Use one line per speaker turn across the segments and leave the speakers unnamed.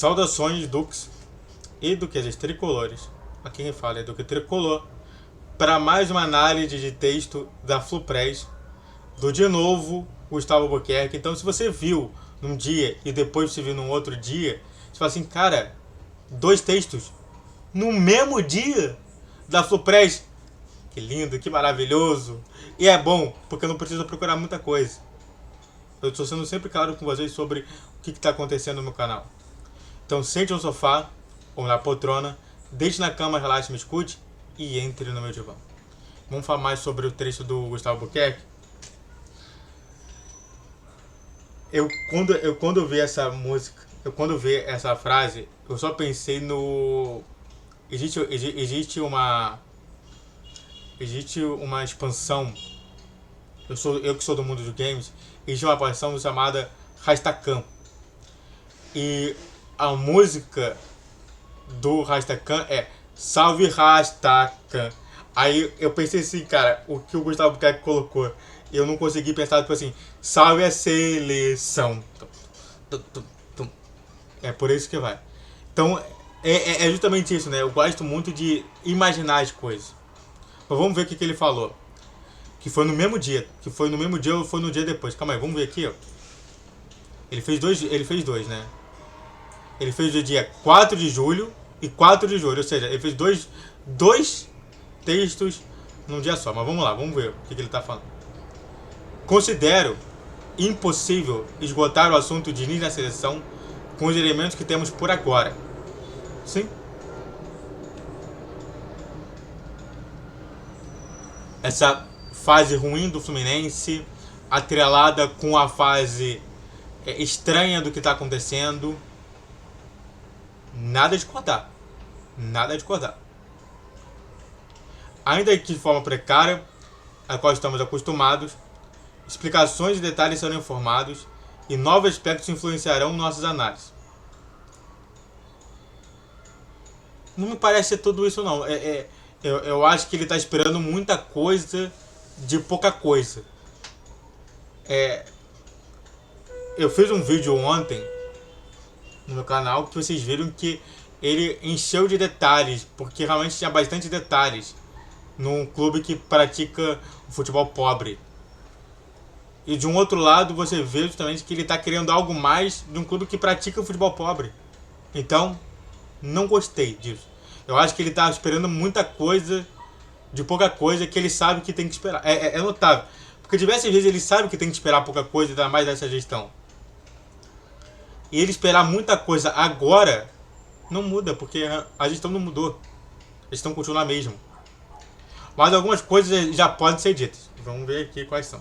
Saudações, Dux e duquesas tricolores. Aqui quem fala é Duque Tricolor. Para mais uma análise de texto da Flupress, do de novo Gustavo Albuquerque. Então, se você viu num dia e depois você viu num outro dia, você fala assim, cara, 2 textos no mesmo dia da Flupress. Que lindo, que maravilhoso. E é bom, porque eu não preciso procurar muita coisa. Eu estou sendo sempre claro com vocês sobre o que está acontecendo no meu canal. Então sente no sofá ou na poltrona, deite na cama, relaxe, me escute e entre no meu divã. Vamos falar mais sobre o trecho do Gustavo Albuquerque. Quando eu vi essa música, quando eu vi essa frase, eu só pensei no... Existe uma expansão. Eu que sou do mundo dos games, existe uma expansão chamada Rastakan. E a música do Rastakan é Salve Rastakan. Aí eu pensei assim, cara, o que o Gustavo Albuquerque colocou, eu não consegui pensar, tipo assim, salve a seleção. É por isso que vai. Então, é justamente isso, né? Eu gosto muito de imaginar as coisas. Mas vamos ver o que ele falou. Que foi no mesmo dia. Que foi no mesmo dia ou foi no dia depois. Calma aí, vamos ver aqui, ó. Ele fez dois, né? Ele fez do dia 4 de julho e 4 de julho. Ou seja, ele fez dois textos num dia só. Mas vamos lá, vamos ver o que ele tá falando. Considero impossível esgotar o assunto de Diniz na seleção com os elementos que temos por agora. Sim. Essa fase ruim do Fluminense, atrelada com a fase estranha do que está acontecendo. Nada de cortar. Nada de cortar. Ainda que de forma precária, a qual estamos acostumados, explicações e detalhes serão informados e novos aspectos influenciarão nossas análises. Não me parece ser tudo isso, não. Eu acho que ele está esperando muita coisa de pouca coisa. Eu fiz um vídeo ontem no meu canal que vocês viram que ele encheu de detalhes, porque realmente tinha bastante detalhes num clube que pratica o futebol pobre. E de um outro lado você vê justamente que ele está querendo algo mais de um clube que pratica o futebol pobre. Então, não gostei disso. Eu acho que ele está esperando muita coisa de pouca coisa que ele sabe que tem que esperar. É notável. Porque diversas vezes ele sabe que tem que esperar pouca coisa, ainda mais dessa gestão. E ele esperar muita coisa agora não muda, porque a gestão não mudou. A gestão continua a mesma. Mas algumas coisas já podem ser ditas. Vamos ver aqui quais são.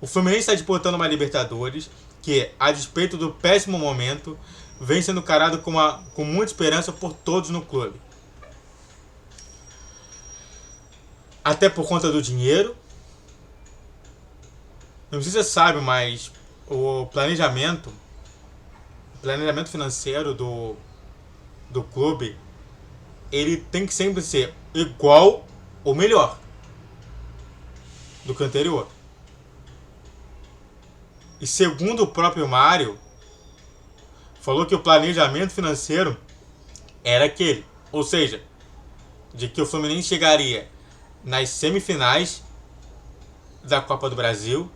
O Fluminense está disputando uma Libertadores que, a despeito do péssimo momento, vem sendo encarado com muita esperança por todos no clube. Até por conta do dinheiro. Não sei se você sabe, mas o planejamento financeiro do clube, ele tem que sempre ser igual ou melhor do que o anterior. E segundo o próprio Mário, falou que o planejamento financeiro era aquele. Ou seja, de que o Fluminense chegaria nas semifinais da Copa do Brasil,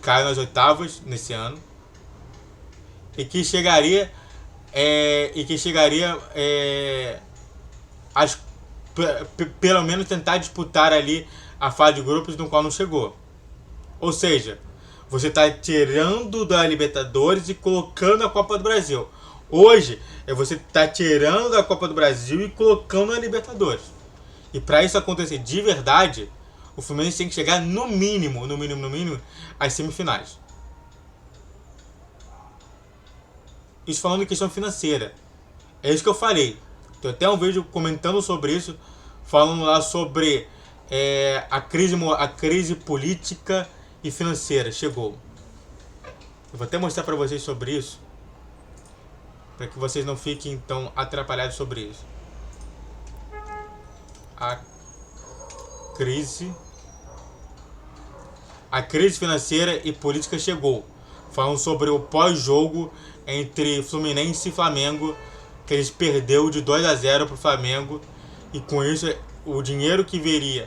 caiu nas oitavas nesse ano, e que chegaria pelo menos tentar disputar ali a fase de grupos no qual não chegou. Ou seja, você está tirando da Libertadores e colocando a Copa do Brasil. Hoje, você está tirando da Copa do Brasil e colocando na Libertadores. E para isso acontecer de verdade, o Fluminense tem que chegar no mínimo, às semifinais. Isso falando em questão financeira. É isso que eu falei. Tem até um vídeo comentando sobre isso, falando lá sobre a crise política e financeira. Chegou. Eu vou até mostrar para vocês sobre isso, para que vocês não fiquem tão atrapalhados sobre isso. A crise financeira e política chegou. falando sobre o pós-jogo entre Fluminense e Flamengo, que eles perdeu de 2-0 pro Flamengo, e com isso o dinheiro que viria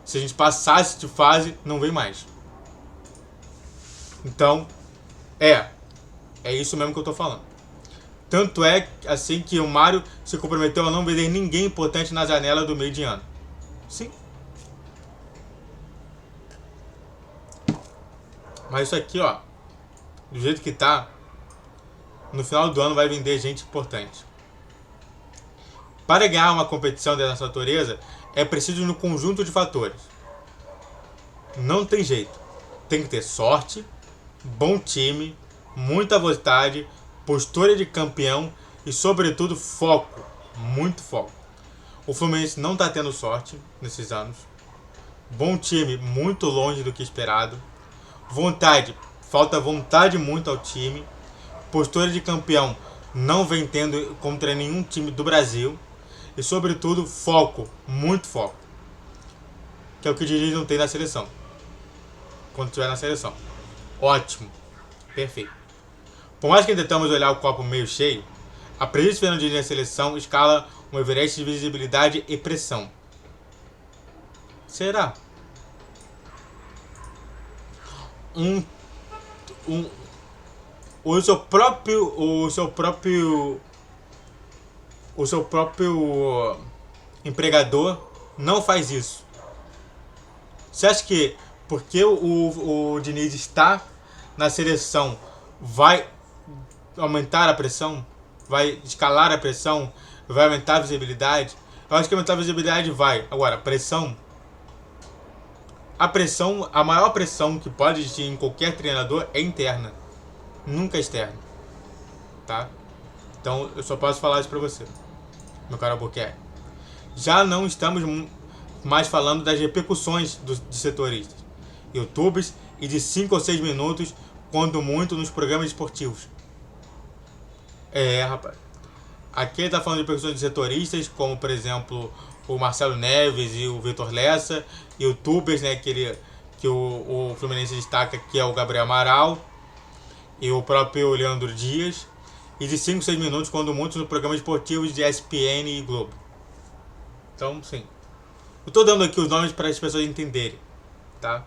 se a gente passasse de fase não vem mais. Então, é isso mesmo que eu tô falando. Tanto é assim que o Mário se comprometeu a não vender ninguém importante na janela do meio de ano. Sim. Mas isso aqui, ó, do jeito que tá, no final do ano vai vender gente importante. Para ganhar uma competição dessa natureza, é preciso um conjunto de fatores. Não tem jeito. Tem que ter sorte, bom time, muita vontade, postura de campeão e, sobretudo, foco. Muito foco. O Fluminense não está tendo sorte nesses anos. Bom time, muito longe do que esperado. Vontade, falta vontade muito ao time. Postura de campeão, não vem tendo contra nenhum time do Brasil. E, sobretudo, foco, muito foco. Que é o que o Diniz não tem na seleção. Quando estiver na seleção. Ótimo. Perfeito. Por mais que tentamos olhar o copo meio cheio, a presença de Fernando Diniz na seleção escala um Everest de visibilidade e pressão. Será? O seu próprio empregador não faz isso. Você acha que porque o Diniz está na seleção vai aumentar a pressão? Vai escalar a pressão? Vai aumentar a visibilidade? Eu acho que aumentar a visibilidade vai. Agora, a maior pressão que pode existir em qualquer treinador é interna. Nunca externa. Tá? Então, eu só posso falar isso pra você, meu caro Albuquerque. Já não estamos mais falando das repercussões de setoristas, youtubers e de 5 ou 6 minutos, quando muito, nos programas esportivos. Rapaz. Aqui ele tá falando de repercussões de setoristas, como, por exemplo, o Marcelo Neves e o Vitor Lessa, youtubers, né, que o Fluminense destaca, que é o Gabriel Amaral e o próprio Leandro Dias, e de 5 ou 6 minutos, quando muitos, no programas esportivos de ESPN e Globo. Então, sim. Eu tô dando aqui os nomes para as pessoas entenderem, tá?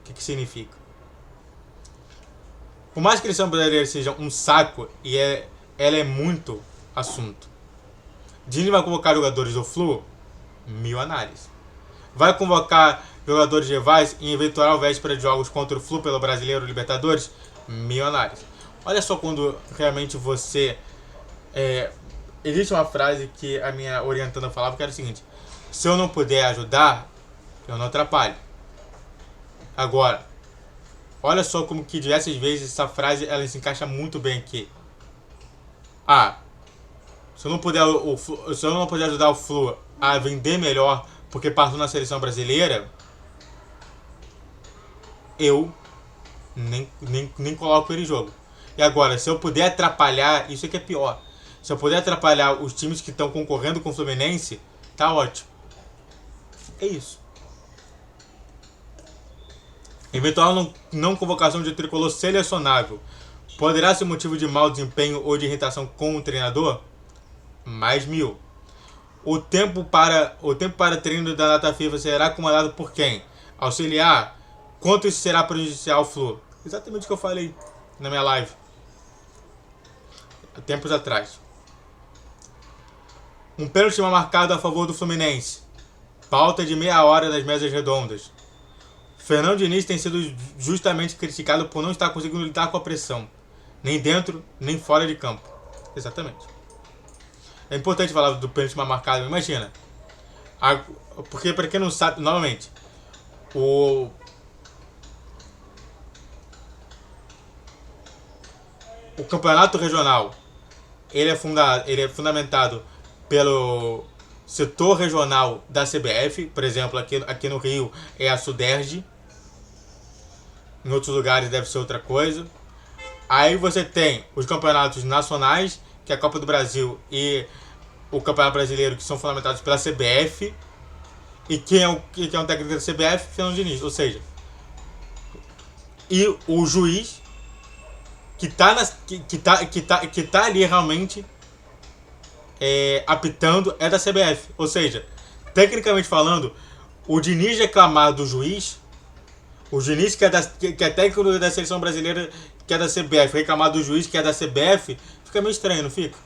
O que significa. Por mais que a seleção brasileira seja um saco, ela é muito assunto. Diniz vai convocar jogadores do Flu? 1000 análises. Vai convocar jogadores rivais em eventual véspera de jogos contra o Flu pelo Brasileiro Libertadores? 1000 análises. Olha só quando realmente você... existe uma frase que a minha orientanda falava, que era o seguinte: se eu não puder ajudar, eu não atrapalho. Agora, olha só como que diversas vezes essa frase ela se encaixa muito bem aqui. Se eu não puder ajudar o Flu a vender melhor porque passou na seleção brasileira, eu nem coloco ele em jogo. E agora, se eu puder atrapalhar, isso é que é pior. Se eu puder atrapalhar os times que estão concorrendo com o Fluminense, tá ótimo. É isso. Eventual não convocação de tricolor selecionável poderá ser motivo de mau desempenho ou de irritação com o treinador? Mais 1000. O tempo para treino da data FIFA será comandado por quem? Auxiliar? Quanto isso será prejudicial ao Flu? Exatamente o que eu falei na minha live há tempos atrás. Um pênalti mal marcado a favor do Fluminense. Pauta de meia hora das mesas redondas. Fernando Diniz tem sido justamente criticado por não estar conseguindo lidar com a pressão, nem dentro, nem fora de campo. Exatamente. É importante falar do pênalti mal marcado. Imagina. Porque, para quem não sabe, novamente, o campeonato regional ele é fundamentado pelo setor regional da CBF. Por exemplo, aqui no Rio é a Suderj. Em outros lugares deve ser outra coisa. Aí você tem os campeonatos nacionais, que é a Copa do Brasil e o Campeonato Brasileiro, que são fundamentados pela CBF. E quem é um técnico da CBF? Fernando Diniz. Ou seja, e o juiz que tá ali realmente apitando é da CBF. Ou seja, tecnicamente falando, o Diniz reclamar do juiz, o Diniz que é técnico da seleção brasileira, que é da CBF, reclamar do juiz que é da CBF, fica meio estranho, não fica?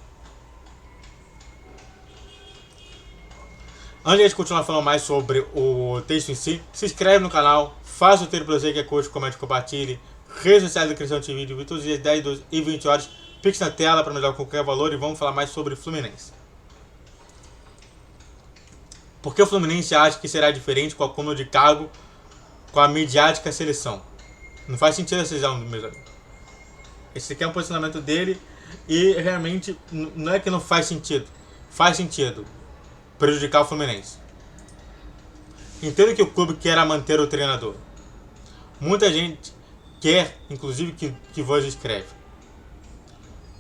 Antes de continuar falando mais sobre o texto em si, se inscreve no canal, faça o texto pra você que é coach, comente, compartilhe. Redes sociais da Cristiano TV, vídeo todos os dias 10, 12 e 20 horas. Pix na tela para me dar qualquer valor e vamos falar mais sobre Fluminense. Por que o Fluminense acha que será diferente com a acúmulo de cargo com a midiática seleção? Não faz sentido essa visão, meus amigos. Esse aqui é um posicionamento dele e realmente não é que não faz sentido. Faz sentido prejudicar o Fluminense. Entendo que o clube quer manter o treinador. Muita gente quer, inclusive, que Voz escreve.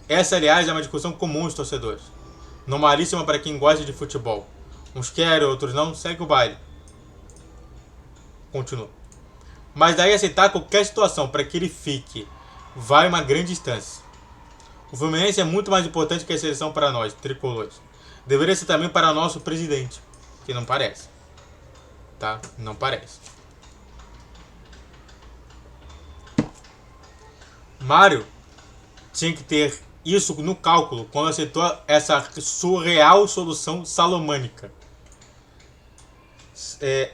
Essa, aliás, é uma discussão comum dos torcedores. Normalíssima para quem gosta de futebol. Uns querem, outros não, segue o baile. Continua. Mas daí aceitar qualquer situação para que ele fique vai uma grande distância. O Fluminense é muito mais importante que a seleção para nós, tricolores. Deveria ser também para nosso presidente, que não parece. Tá? Não parece. Mário tinha que ter isso no cálculo quando aceitou essa surreal solução salomânica.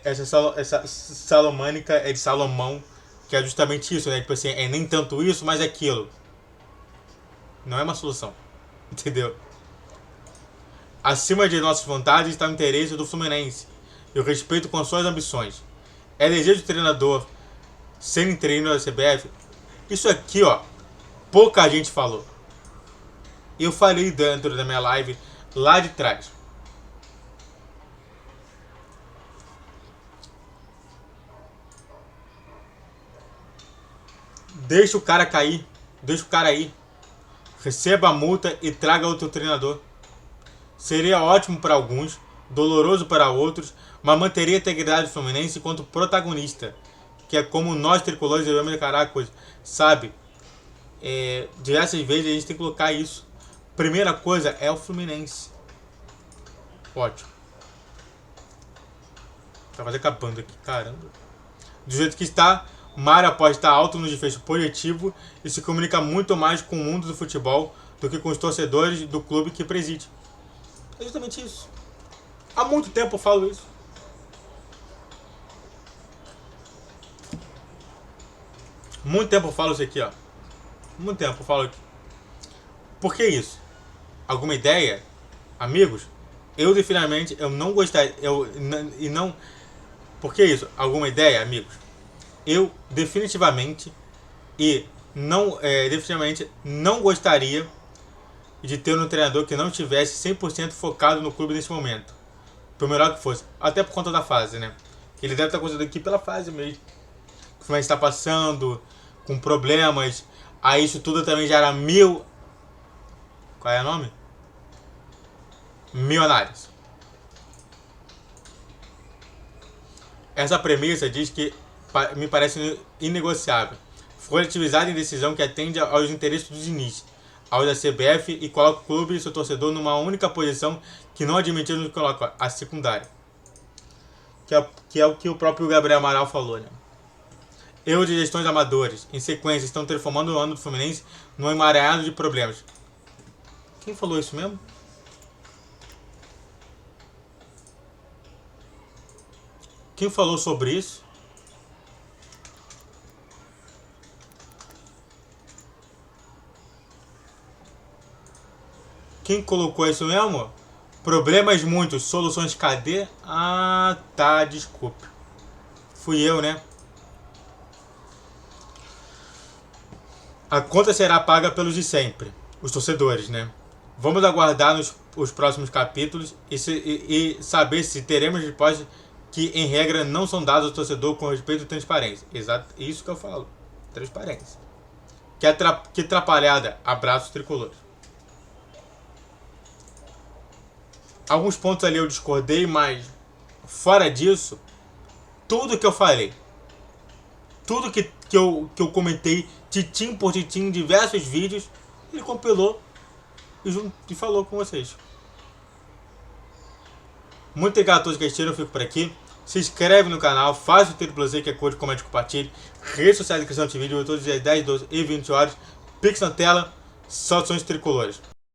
Essa salomânica é de Salomão, que é justamente isso, né? Tipo assim, é nem tanto isso, mas aquilo. Não é uma solução. Entendeu? Acima de nossas vontades está o interesse do Fluminense e o respeito com suas ambições. É desejo do treinador ser interino da CBF? Isso aqui, ó, pouca gente falou. Eu falei dentro da minha live lá de trás. Deixa o cara cair. Deixa o cara ir. Receba a multa e traga outro treinador. Seria ótimo para alguns, doloroso para outros, mas manteria a integridade do Fluminense enquanto protagonista. Que é como nós tricolores devemos encarar a coisa. Sabe? Diversas vezes a gente tem que colocar isso. Primeira coisa é o Fluminense. Ótimo. Tá quase acabando aqui, caramba. Do jeito que está, Mário após estar alto no desfecho positivo e se comunica muito mais com o mundo do futebol do que com os torcedores do clube que preside. É justamente isso. Há muito tempo eu falo isso. Muito tempo eu falo isso aqui, ó. Muito tempo eu falo aqui. Por que isso? Alguma ideia? Amigos? Eu definitivamente eu não gostaria. E não. Por que isso? Alguma ideia, amigos? Eu definitivamente definitivamente não gostaria de ter um treinador que não tivesse 100% focado no clube nesse momento. Por melhor que fosse. Até por conta da fase, né? Ele deve estar considerando aqui pela fase mesmo. O Fluminense está passando, com problemas. Aí isso tudo também já era mil. Qual é o nome? Milionários. Essa premissa diz que me parece inegociável. Foi relativizada em decisão que atende aos interesses do Diniz, aos da CBF e coloca o clube e seu torcedor numa única posição que não admitindo que coloca a secundária. Que é o que o próprio Gabriel Amaral falou, né? Erros de gestões amadores, em sequência, estão transformando o ano do Fluminense num emaranhado de problemas. Quem falou isso mesmo? Quem falou sobre isso? Quem colocou isso mesmo? Problemas muitos, soluções cadê? Ah, tá, desculpe. Fui eu, né? A conta será paga pelos de sempre, os torcedores, né? Vamos aguardar os próximos capítulos e saber se teremos respostas que, em regra, não são dadas ao torcedor com respeito e transparência. Exato, isso que eu falo. Transparência. Que atrapalhada. Abraços tricolores. Alguns pontos ali eu discordei, mas fora disso, tudo que eu falei tudo que eu comentei, titim por titim, em diversos vídeos, ele compilou e falou com vocês. Muito obrigado a todos que assistiram, eu fico por aqui. Se inscreve no canal, faz o texto pra você que é curte, comente, compartilhe. Redes sociais de descrição de vídeo, todos os dias 10, 12 e 20 horas. Pix na tela, saudações tricolores.